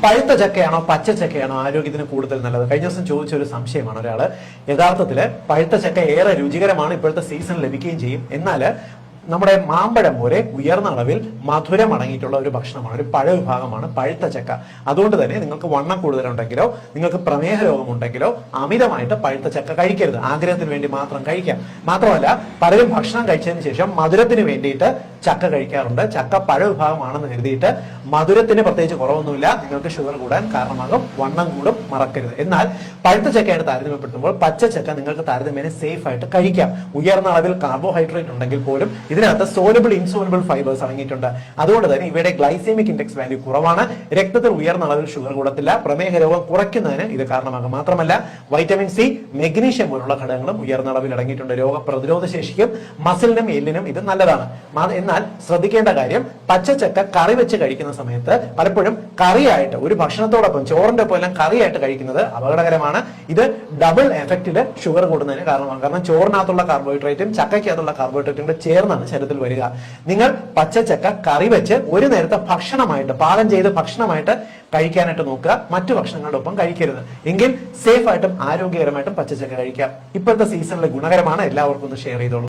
പഴുത്ത ചക്കയാണോ പച്ച ചക്കയാണോ ആരോഗ്യത്തിന് കൂടുതൽ നല്ലത്? കഴിഞ്ഞ ദിവസം ചോദിച്ച ഒരു സംശയമാണ് ഒരാള്. യഥാർത്ഥത്തില് പഴുത്ത ചക്ക ഏറെ രുചികരമാണ്, ഇപ്പോഴത്തെ സീസൺ ലഭിക്കുകയും ചെയ്യും. എന്നാൽ നമ്മുടെ മാമ്പഴം പോലെ ഉയർന്ന അളവിൽ മധുരം അടങ്ങിയിട്ടുള്ള ഒരു ഭക്ഷണമാണ്, ഒരു പഴ വിഭാഗമാണ് പഴുത്ത ചക്ക. അതുകൊണ്ട് തന്നെ നിങ്ങൾക്ക് വണ്ണം കൂടുതലുണ്ടെങ്കിലോ നിങ്ങൾക്ക് പ്രമേഹ രോഗമുണ്ടെങ്കിലോ അമിതമായിട്ട് പഴുത്ത ചക്ക കഴിക്കരുത്. ആഗ്രഹത്തിന് വേണ്ടി മാത്രം കഴിക്കാം. മാത്രമല്ല പലരും ഭക്ഷണം കഴിച്ചതിന് ശേഷം മധുരത്തിന് വേണ്ടിയിട്ട് ചക്ക കഴിക്കാറുണ്ട്. ചക്ക പഴ വിഭാഗമാണെന്ന് കരുതിയിട്ട് മധുരത്തിന് പ്രത്യേകിച്ച് കുറവൊന്നുമില്ല, നിങ്ങൾക്ക് ഷുഗർ കൂടാൻ കാരണമാകും, വണ്ണം കൂടും, മറക്കരുത്. എന്നാൽ പഴുത്ത ചക്കയായിട്ട് താരതമ്യപ്പെടുത്തുമ്പോൾ പച്ച ചക്ക നിങ്ങൾക്ക് താരതമ്യേന സേഫ് ആയിട്ട് കഴിക്കാം. ഉയർന്ന അളവിൽ കാർബോഹൈഡ്രേറ്റ് ഉണ്ടെങ്കിൽ പോലും ഇതിനകത്ത് സോലബിൾ ഇൻസോലബിൾ ഫൈബേഴ്സ് അടങ്ങിയിട്ടുണ്ട്. അതുകൊണ്ട് തന്നെ ഇവയുടെ ഗ്ലൈസെമിക് ഇൻഡെക്സ് വാല്യൂ കുറവാണ്. രക്തത്തിൽ ഉയർന്ന അളവിൽ ഷുഗർ കൂടത്തില്ല. പ്രമേഹ രോഗം കുറയ്ക്കുന്നതിന് ഇത് കാരണമാകും. മാത്രമല്ല വൈറ്റമിൻ സി, മെഗ്നീഷ്യം പോലുള്ള ഘടകങ്ങളും ഉയർന്ന അളവിൽ അടങ്ങിയിട്ടുണ്ട്. രോഗപ്രതിരോധ ശേഷിക്കും മസിലിനും എല്ലിനും ഇത് നല്ലതാണ്. എന്നാൽ ശ്രദ്ധിക്കേണ്ട കാര്യം, പച്ചച്ചക്ക കറി വെച്ച് കഴിക്കുന്ന സമയത്ത് പലപ്പോഴും കറിയായിട്ട് ഒരു ഭക്ഷണത്തോടൊപ്പം ചോറിന്റെ ഒപ്പം എല്ലാം കറിയായിട്ട് കഴിക്കുന്നത് അപകടകരമാണ്. ഇത് ഡബിൾ എഫക്റ്റില് ഷുഗർ കൂടുന്നതിന് കാരണമാകും. കാരണം ചോറിനകത്തുള്ള കാർബോഹൈഡ്രേറ്റും ചക്കയ്ക്കകത്തുള്ള കാർബോഹൈഡ്രേറ്റും കൂടെ ചേർന്നാണ് ശരീരത്തിൽ വരിക. നിങ്ങൾ പച്ചച്ചക്ക കറി വെച്ച് ഒരു നേരത്തെ ഭക്ഷണമായിട്ട് പാകം ചെയ്ത് ഭക്ഷണമായിട്ട് കഴിക്കാനായിട്ട് നോക്കുക. മറ്റു ഭക്ഷണങ്ങളുടെ ഒപ്പം കഴിക്കരുത്. എങ്കിൽ സേഫ് ആയിട്ടും ആരോഗ്യകരമായിട്ടും പച്ചച്ചക്ക കഴിക്കാം. ഇപ്പോഴത്തെ സീസണിൽ ഗുണകരമാണ്. എല്ലാവർക്കും ഒന്ന് ഷെയർ ചെയ്തോളൂ.